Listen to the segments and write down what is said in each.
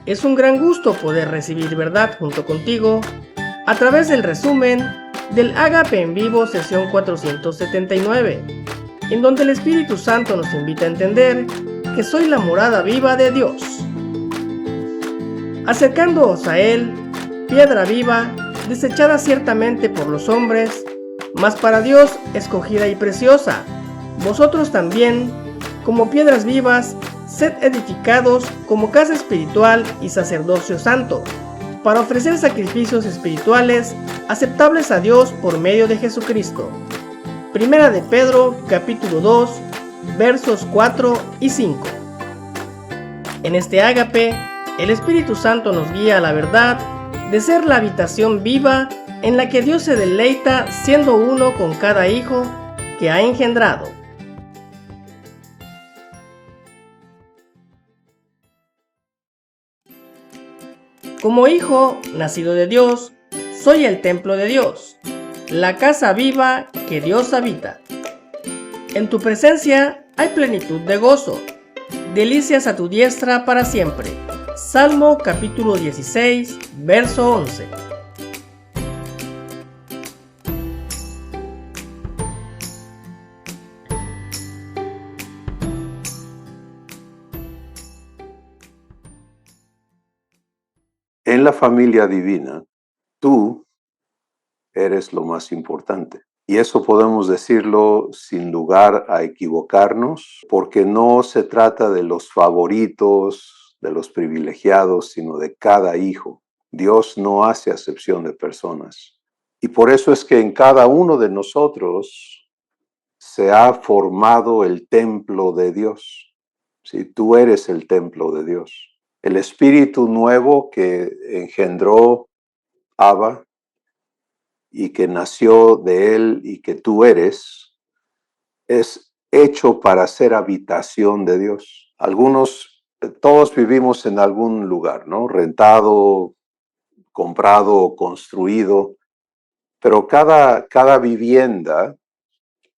Es un gran gusto poder recibir verdad junto contigo a través del resumen del Ágape en Vivo sesión 479, en donde el Espíritu Santo nos invita a entender que soy la morada viva de Dios. Acercándoos a Él, piedra viva, desechada ciertamente por los hombres, mas para Dios escogida y preciosa. Vosotros también, como piedras vivas, sed edificados como casa espiritual y sacerdocio santo, para ofrecer sacrificios espirituales aceptables a Dios por medio de Jesucristo. Primera de Pedro, capítulo 2, versos 4 y 5. En este ágape, el Espíritu Santo nos guía a la verdad de ser la habitación viva en la que Dios se deleita siendo uno con cada hijo que ha engendrado. Como hijo nacido de Dios, soy el templo de Dios, la casa viva que Dios habita. En tu presencia hay plenitud de gozo, delicias a tu diestra para siempre. Salmo capítulo 16, verso 11. En la familia divina, tú eres lo más importante. Y eso podemos decirlo sin lugar a equivocarnos, porque no se trata de los favoritos, de los privilegiados, sino de cada hijo. Dios no hace acepción de personas. Y por eso es que en cada uno de nosotros se ha formado el templo de Dios. Si tú eres el templo de Dios. El espíritu nuevo que engendró Abba y que nació de él y que tú eres, es hecho para ser habitación de Dios. Todos vivimos en algún lugar, ¿no? Rentado, comprado, construido, pero cada vivienda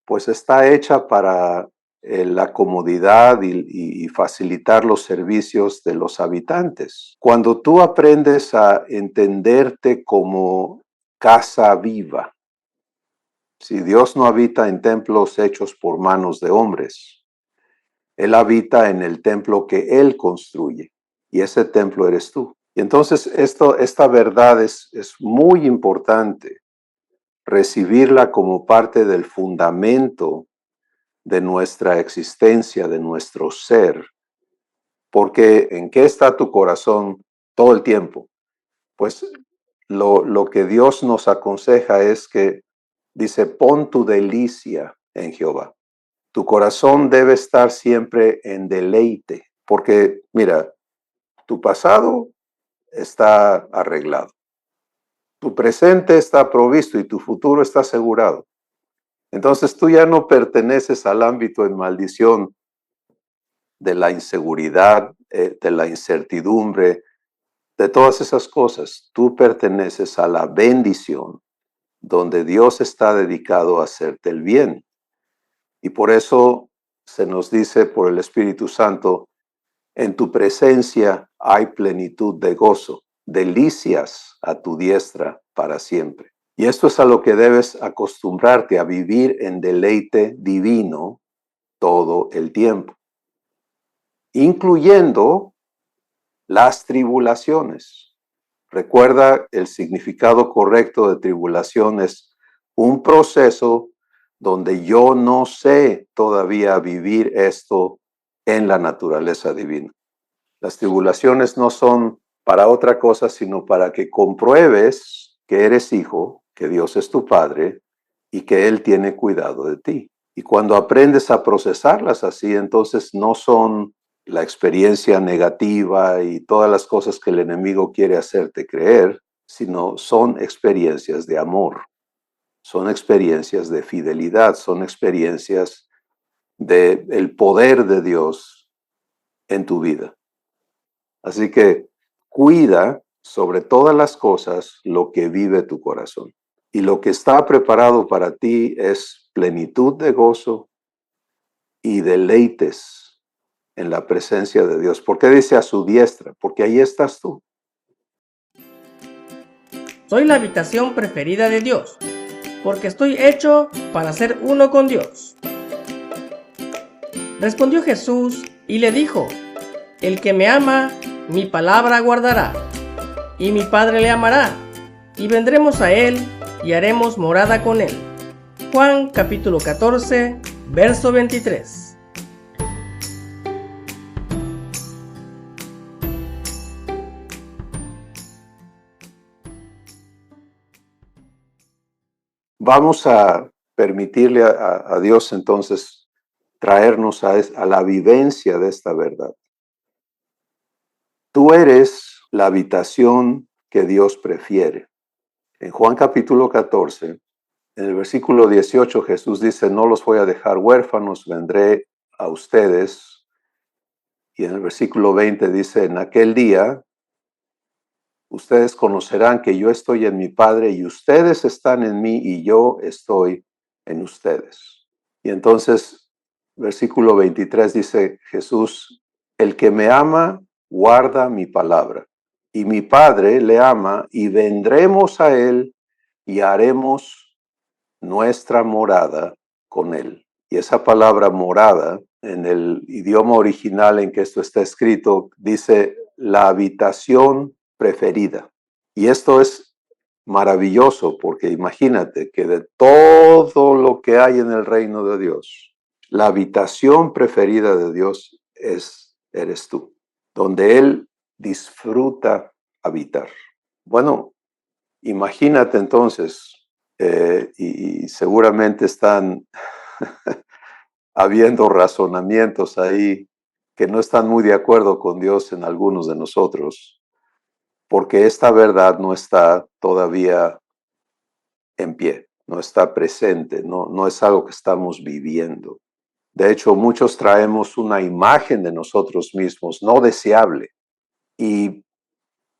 pues está hecha para la comodidad y facilitar los servicios de los habitantes. Cuando tú aprendes a entenderte como casa viva, si Dios no habita en templos hechos por manos de hombres, Él habita en el templo que Él construye, y ese templo eres tú. Y entonces esta verdad es muy importante, recibirla como parte del fundamento de nuestra existencia, de nuestro ser, porque ¿en qué está tu corazón todo el tiempo? Pues lo que Dios nos aconseja es que dice, pon tu delicia en Jehová. Tu corazón debe estar siempre en deleite, porque mira, tu pasado está arreglado, tu presente está provisto y tu futuro está asegurado. Entonces tú ya no perteneces al ámbito en maldición de la inseguridad, de la incertidumbre, de todas esas cosas. Tú perteneces a la bendición, donde Dios está dedicado a hacerte el bien. Y por eso se nos dice por el Espíritu Santo, en tu presencia hay plenitud de gozo, delicias a tu diestra para siempre. Y esto es a lo que debes acostumbrarte, a vivir en deleite divino todo el tiempo, incluyendo las tribulaciones. Recuerda, el significado correcto de tribulación es un proceso donde yo no sé todavía vivir esto en la naturaleza divina. Las tribulaciones no son para otra cosa, sino para que compruebes que eres hijo, que Dios es tu Padre y que Él tiene cuidado de ti. Y cuando aprendes a procesarlas así, entonces no son la experiencia negativa y todas las cosas que el enemigo quiere hacerte creer, sino son experiencias de amor, son experiencias de fidelidad, son experiencias del poder de Dios en tu vida. Así que cuida sobre todas las cosas lo que vive tu corazón. Y lo que está preparado para ti es plenitud de gozo y deleites en la presencia de Dios. ¿Por qué dice a su diestra? Porque ahí estás tú. Soy la habitación preferida de Dios, porque estoy hecho para ser uno con Dios. Respondió Jesús y le dijo: el que me ama, mi palabra guardará, y mi Padre le amará, y vendremos a él y haremos morada con él. Juan capítulo 14, verso 23. Vamos a permitirle a Dios entonces traernos a la vivencia de esta verdad. Tú eres la habitación que Dios prefiere. En Juan capítulo 14, en el versículo 18, Jesús dice: no los voy a dejar huérfanos, vendré a ustedes. Y en el versículo 20 dice: en aquel día ustedes conocerán que yo estoy en mi Padre y ustedes están en mí y yo estoy en ustedes. Y entonces, versículo 23 dice Jesús: el que me ama guarda mi palabra, y mi Padre le ama, y vendremos a él y haremos nuestra morada con él. Y esa palabra morada, en el idioma original en que esto está escrito, dice la habitación preferida. Y esto es maravilloso, porque imagínate que de todo lo que hay en el reino de Dios, la habitación preferida de Dios eres tú, donde Él disfruta habitar. Bueno, imagínate entonces, y seguramente están habiendo razonamientos ahí que no están muy de acuerdo con Dios en algunos de nosotros, porque esta verdad no está todavía en pie, no está presente, no es algo que estamos viviendo. De hecho, muchos traemos una imagen de nosotros mismos no deseable y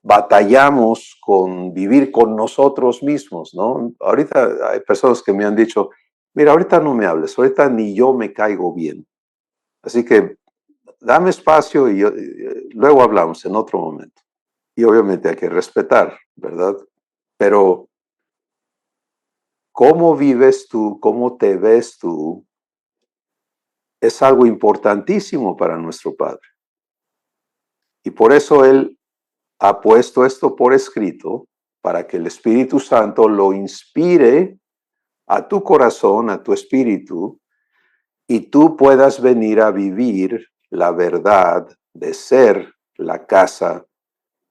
batallamos con vivir con nosotros mismos, ¿no? Ahorita hay personas que me han dicho: mira, ahorita no me hables, ahorita ni yo me caigo bien. Así que dame espacio y luego hablamos en otro momento. Y obviamente hay que respetar, ¿verdad? Pero cómo vives tú, cómo te ves tú, es algo importantísimo para nuestro Padre. Y por eso Él ha puesto esto por escrito, para que el Espíritu Santo lo inspire a tu corazón, a tu espíritu, y tú puedas venir a vivir la verdad de ser la casa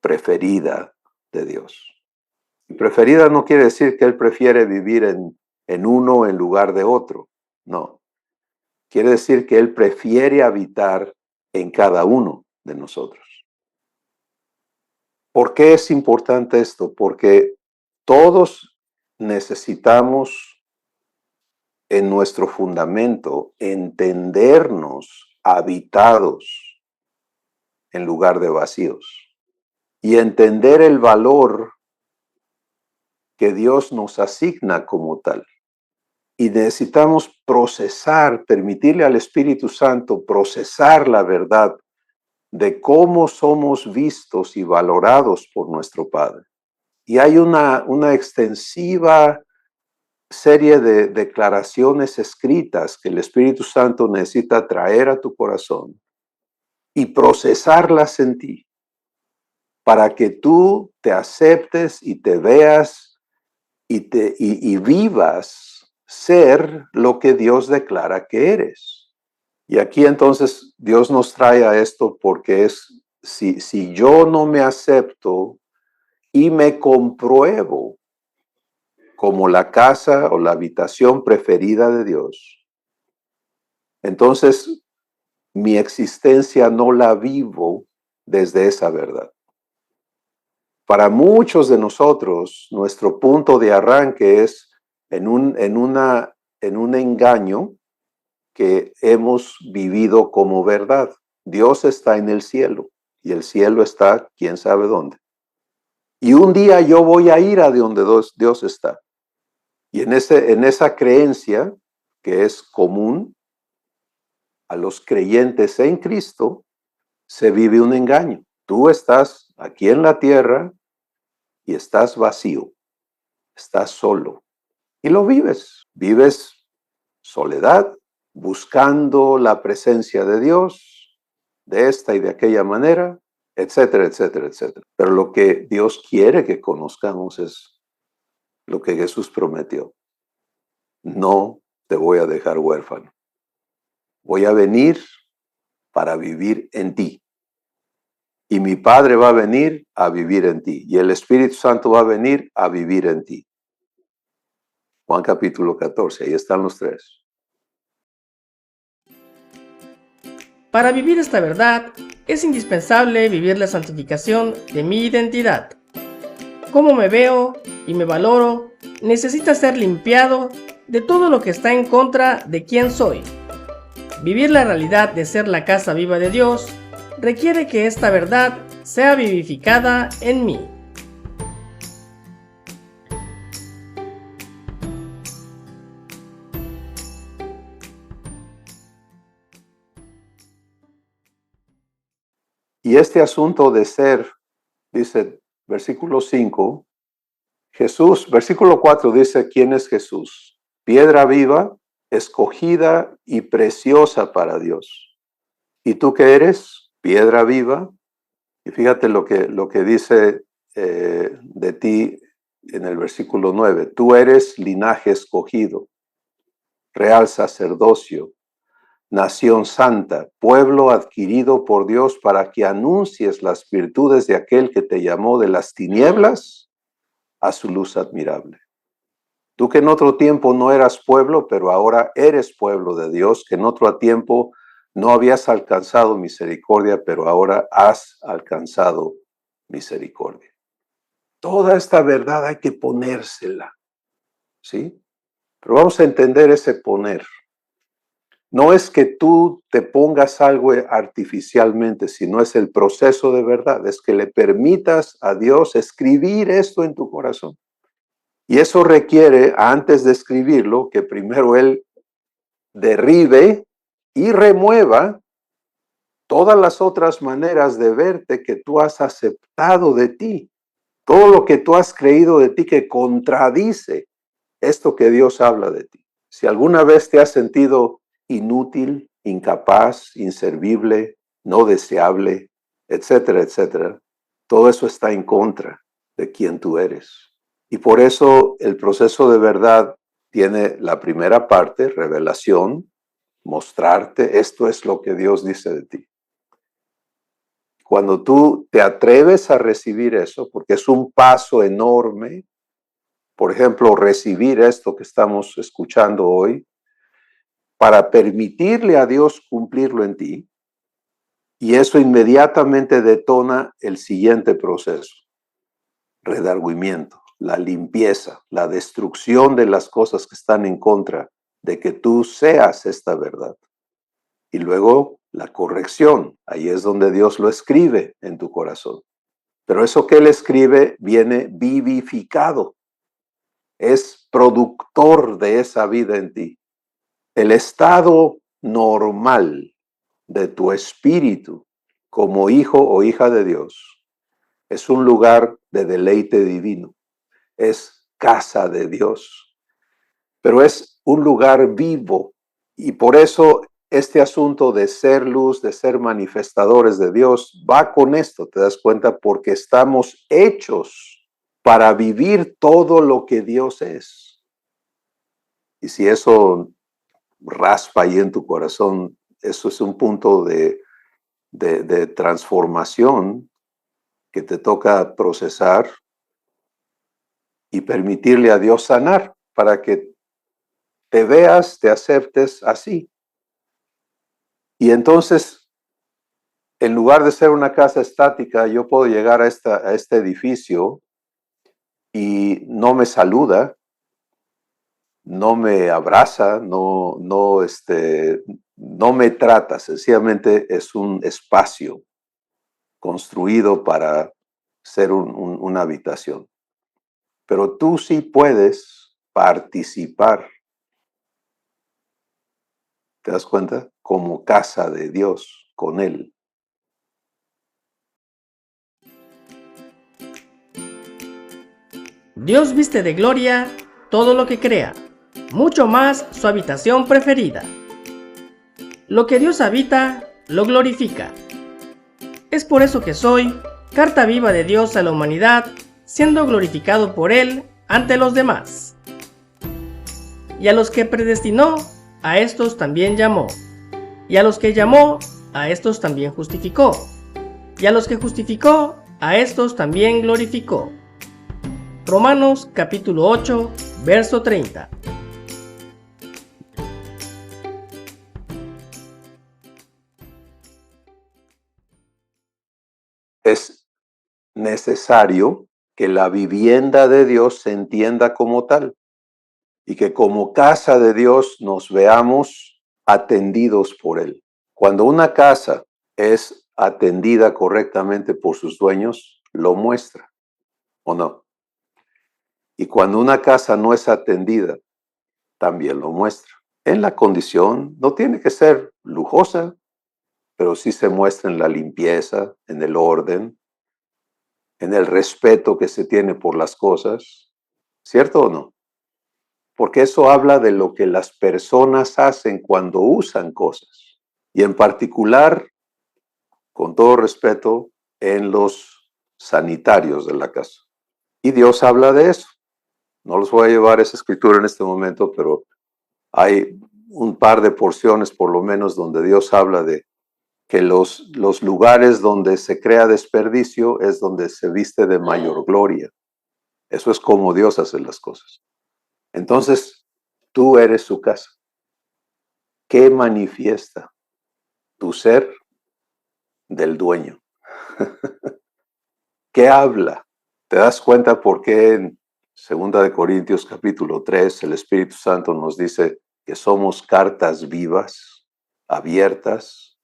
preferida de Dios. Y preferida no quiere decir que Él prefiere vivir en uno en lugar de otro. No. Quiere decir que Él prefiere habitar en cada uno de nosotros. ¿Por qué es importante esto? Porque todos necesitamos en nuestro fundamento entendernos habitados en lugar de vacíos y entender el valor que Dios nos asigna como tal. Y necesitamos procesar, permitirle al Espíritu Santo procesar la verdad de cómo somos vistos y valorados por nuestro Padre. Y hay una extensiva serie de declaraciones escritas que el Espíritu Santo necesita traer a tu corazón y procesarlas en ti para que tú te aceptes y te veas y vivas ser lo que Dios declara que eres. Y aquí entonces Dios nos trae a esto porque es, si yo no me acepto y me compruebo como la casa o la habitación preferida de Dios, entonces mi existencia no la vivo desde esa verdad. Para muchos de nosotros, nuestro punto de arranque es en un engaño que hemos vivido como verdad. Dios está en el cielo y el cielo está quién sabe dónde. Y un día yo voy a ir a donde Dios está. Y en esa creencia que es común, a los creyentes en Cristo, se vive un engaño. Tú estás aquí en la tierra y estás vacío, estás solo y lo vives. Vives soledad, buscando la presencia de Dios de esta y de aquella manera, etcétera, etcétera, etcétera. Pero lo que Dios quiere que conozcamos es lo que Jesús prometió. No te voy a dejar huérfano. Voy a venir para vivir en ti. Y mi Padre va a venir a vivir en ti. Y el Espíritu Santo va a venir a vivir en ti. Juan capítulo 14, ahí están los tres. Para vivir esta verdad, es indispensable vivir la santificación de mi identidad. Cómo me veo y me valoro necesita ser limpiado de todo lo que está en contra de quién soy. Vivir la realidad de ser la casa viva de Dios requiere que esta verdad sea vivificada en mí. Y este asunto de ser, dice versículo 5, Jesús, versículo 4 dice, ¿quién es Jesús? Piedra viva, escogida y preciosa para Dios. ¿Y tú qué eres? Piedra viva. Y fíjate lo que dice de ti en el versículo 9. Tú eres linaje escogido, real sacerdocio, nación santa, pueblo adquirido por Dios para que anuncies las virtudes de aquel que te llamó de las tinieblas a su luz admirable. Tú que en otro tiempo no eras pueblo, pero ahora eres pueblo de Dios, que en otro tiempo no habías alcanzado misericordia, pero ahora has alcanzado misericordia. Toda esta verdad hay que ponérsela, ¿sí? Pero vamos a entender ese poner. No es que tú te pongas algo artificialmente, sino es el proceso de verdad, es que le permitas a Dios escribir esto en tu corazón. Y eso requiere, antes de escribirlo, que primero Él derribe y remueva todas las otras maneras de verte que tú has aceptado de ti. Todo lo que tú has creído de ti que contradice esto que Dios habla de ti. Si alguna vez te has sentido inútil, incapaz, inservible, no deseable, etcétera, etcétera, todo eso está en contra de quien tú eres. Y por eso el proceso de verdad tiene la primera parte, revelación, mostrarte, esto es lo que Dios dice de ti. Cuando tú te atreves a recibir eso, porque es un paso enorme, por ejemplo, recibir esto que estamos escuchando hoy, para permitirle a Dios cumplirlo en ti, y eso inmediatamente detona el siguiente proceso, redargüimiento, la limpieza, la destrucción de las cosas que están en contra de que tú seas esta verdad. Y luego la corrección, ahí es donde Dios lo escribe en tu corazón. Pero eso que Él escribe viene vivificado, es productor de esa vida en ti. El estado normal de tu espíritu como hijo o hija de Dios es un lugar de deleite divino, es casa de Dios, pero es un lugar vivo y por eso este asunto de ser luz, de ser manifestadores de Dios, va con esto, te das cuenta, porque estamos hechos para vivir todo lo que Dios es. Y si eso raspa ahí en tu corazón, eso es un punto de transformación que te toca procesar y permitirle a Dios sanar para que te veas, te aceptes así. Y entonces, en lugar de ser una casa estática, yo puedo llegar a este edificio y no me saluda, no me abraza, no me trata, sencillamente es un espacio construido para ser una habitación. Pero tú sí puedes participar ¿Te das cuenta? Como casa de Dios, con Él. Dios viste de gloria todo lo que crea, mucho más su habitación preferida. Lo que Dios habita, lo glorifica. Es por eso que soy carta viva de Dios a la humanidad, siendo glorificado por Él ante los demás. Y a los que predestinó, a estos también llamó. Y a los que llamó, a estos también justificó. Y a los que justificó, a estos también glorificó. Romanos capítulo 8, verso 30. Es necesario que la vivienda de Dios se entienda como tal y que como casa de Dios nos veamos atendidos por Él. Cuando una casa es atendida correctamente por sus dueños, lo muestra, ¿o no? Y cuando una casa no es atendida, también lo muestra. En la condición, no tiene que ser lujosa, pero sí se muestra en la limpieza, en el orden, en el respeto que se tiene por las cosas, ¿cierto o no? Porque eso habla de lo que las personas hacen cuando usan cosas. Y en particular, con todo respeto, en los sanitarios de la casa. Y Dios habla de eso. No los voy a llevar esa escritura en este momento, pero hay un par de porciones por lo menos donde Dios habla de que los lugares donde se crea desperdicio es donde se viste de mayor gloria. Eso es como Dios hace las cosas. Entonces, tú eres su casa. ¿Qué manifiesta tu ser del dueño? ¿Qué habla? ¿Te das cuenta por qué en 2 Corintios capítulo 3 el Espíritu Santo nos dice que somos cartas vivas, abiertas,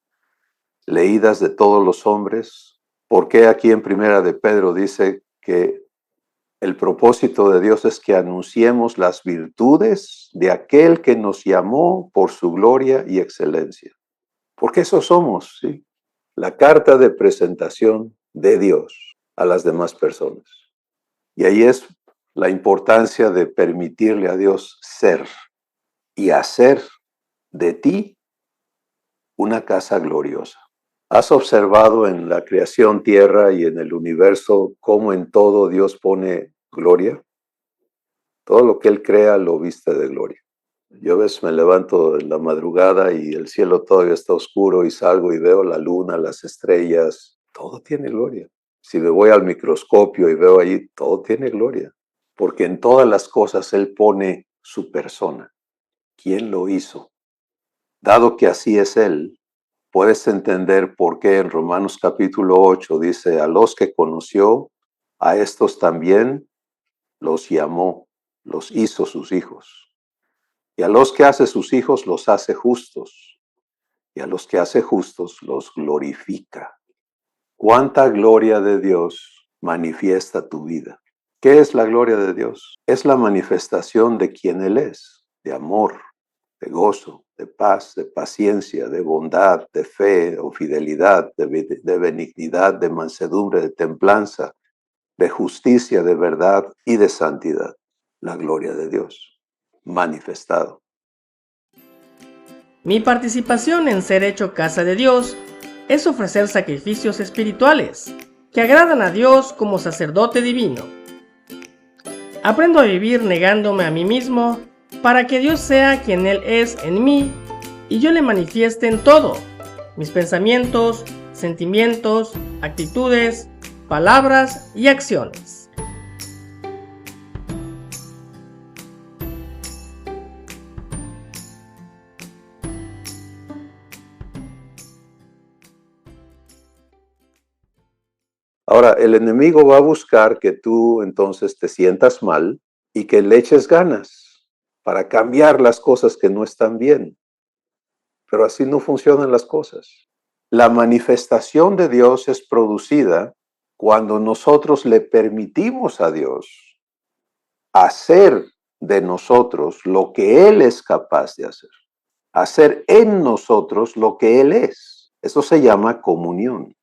leídas de todos los hombres? ¿Por qué aquí en Primera de Pedro dice que el propósito de Dios es que anunciemos las virtudes de aquel que nos llamó por su gloria y excelencia? Porque eso somos, ¿sí? La carta de presentación de Dios a las demás personas. Y ahí es la importancia de permitirle a Dios ser y hacer de ti una casa gloriosa. ¿Has observado en la creación tierra y en el universo cómo en todo Dios pone gloria? Todo lo que Él crea lo viste de gloria. Yo a veces me levanto en la madrugada y el cielo todavía está oscuro y salgo y veo la luna, las estrellas, todo tiene gloria. Si me voy al microscopio y veo ahí, todo tiene gloria. Porque en todas las cosas Él pone su persona. ¿Quién lo hizo? Dado que así es Él, puedes entender por qué en Romanos capítulo 8 dice, a los que conoció, a estos también los llamó, los hizo sus hijos. Y a los que hace sus hijos los hace justos. Y a los que hace justos los glorifica. ¿Cuánta gloria de Dios manifiesta tu vida? ¿Qué es la gloria de Dios? Es la manifestación de quien Él es, de amor, de gozo, de paz, de paciencia, de bondad, de fe o fidelidad, de benignidad, de mansedumbre, de templanza, de justicia, de verdad y de santidad. La gloria de Dios manifestado. Mi participación en ser hecho casa de Dios es ofrecer sacrificios espirituales que agradan a Dios como sacerdote divino. Aprendo a vivir negándome a mí mismo para que Dios sea quien Él es en mí y yo le manifieste en todo, mis pensamientos, sentimientos, actitudes, palabras y acciones. Ahora, el enemigo va a buscar que tú entonces te sientas mal y que le eches ganas para cambiar las cosas que no están bien. Pero así no funcionan las cosas. La manifestación de Dios es producida cuando nosotros le permitimos a Dios hacer de nosotros lo que Él es capaz de hacer. hacer en nosotros lo que Él es. Eso se llama comunión.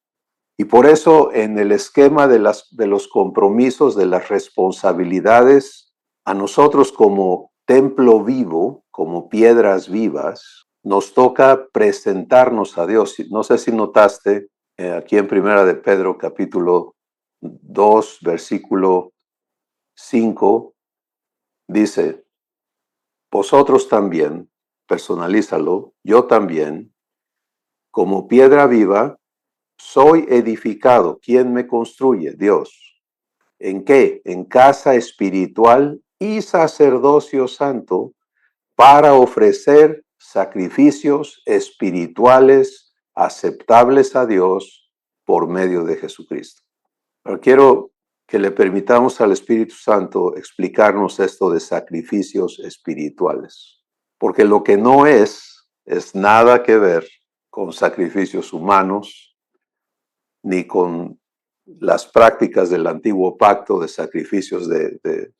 Y por eso en el esquema de los compromisos, de las responsabilidades, a nosotros como templo vivo, como piedras vivas, nos toca presentarnos a Dios. No sé si notaste aquí en Primera de Pedro, capítulo 2, versículo 5, dice, vosotros también, personalízalo, yo también, como piedra viva, soy edificado. ¿Quién me construye? Dios. ¿En qué? En casa espiritual y sacerdocio santo para ofrecer sacrificios espirituales aceptables a Dios por medio de Jesucristo. Pero quiero que le permitamos al Espíritu Santo explicarnos esto de sacrificios espirituales, porque lo que no es nada que ver con sacrificios humanos, ni con las prácticas del antiguo pacto de sacrificios de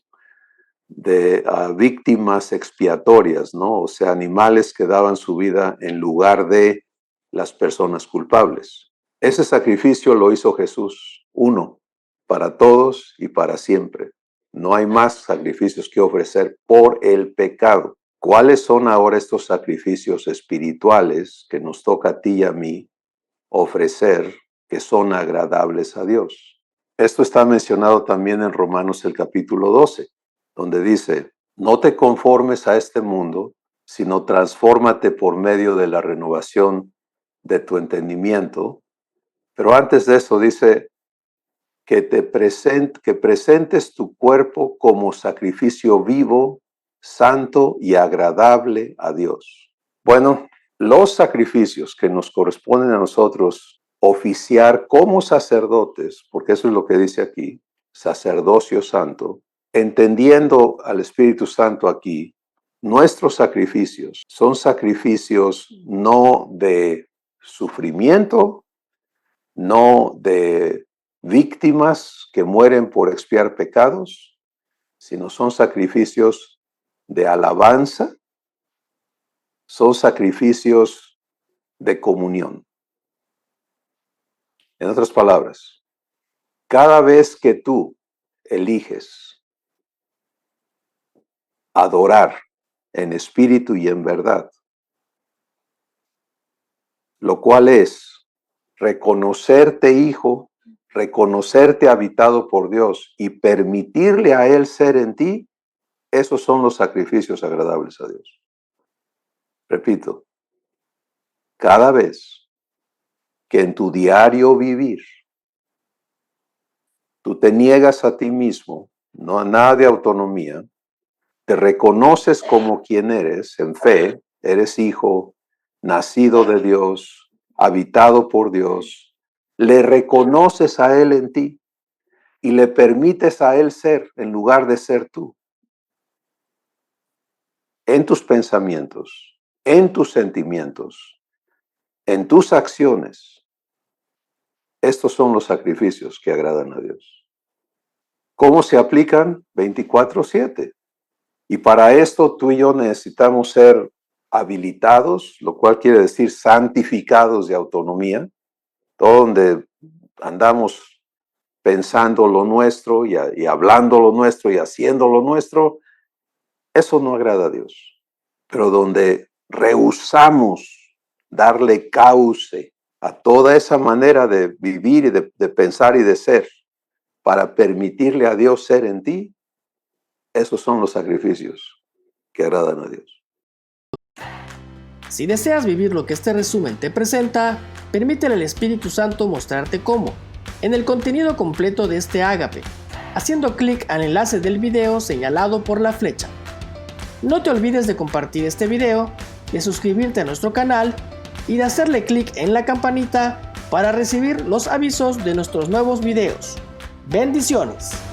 víctimas expiatorias, ¿no? O sea, animales que daban su vida en lugar de las personas culpables. Ese sacrificio lo hizo Jesús, uno, para todos y para siempre. No hay más sacrificios que ofrecer por el pecado. ¿Cuáles son ahora estos sacrificios espirituales que nos toca a ti y a mí ofrecer, que son agradables a Dios? Esto está mencionado también en Romanos el capítulo 12, donde dice, no te conformes a este mundo, sino transfórmate por medio de la renovación de tu entendimiento. Pero antes de eso dice que presentes tu cuerpo como sacrificio vivo, santo y agradable a Dios. Bueno, los sacrificios que nos corresponden a nosotros oficiar como sacerdotes, porque eso es lo que dice aquí, sacerdocio santo, entendiendo al Espíritu Santo aquí, nuestros sacrificios son sacrificios no de sufrimiento, no de víctimas que mueren por expiar pecados, sino son sacrificios de alabanza, son sacrificios de comunión. En otras palabras, cada vez que tú eliges adorar en espíritu y en verdad, lo cual es reconocerte hijo, reconocerte habitado por Dios y permitirle a Él ser en ti, esos son los sacrificios agradables a Dios. Repito, cada vez que en tu diario vivir tú te niegas a ti mismo, no a nada de autonomía, te reconoces como quien eres en fe, eres hijo, nacido de Dios, habitado por Dios, le reconoces a Él en ti y le permites a Él ser en lugar de ser tú. En tus pensamientos, en tus sentimientos, en tus acciones. Estos son los sacrificios que agradan a Dios. ¿Cómo se aplican? 24/7. Y para esto tú y yo necesitamos ser habilitados, lo cual quiere decir santificados de autonomía, donde andamos pensando lo nuestro y hablando lo nuestro y haciendo lo nuestro, eso no agrada a Dios. Pero donde rehusamos darle cauce a toda esa manera de vivir y de pensar y de ser para permitirle a Dios ser en ti, esos son los sacrificios que agradan a Dios. Si deseas vivir lo que este resumen te presenta, permítele al Espíritu Santo mostrarte cómo, en el contenido completo de este ágape, haciendo clic al enlace del video señalado por la flecha. No te olvides de compartir este video, de suscribirte a nuestro canal y de hacerle clic en la campanita para recibir los avisos de nuestros nuevos videos. ¡Bendiciones!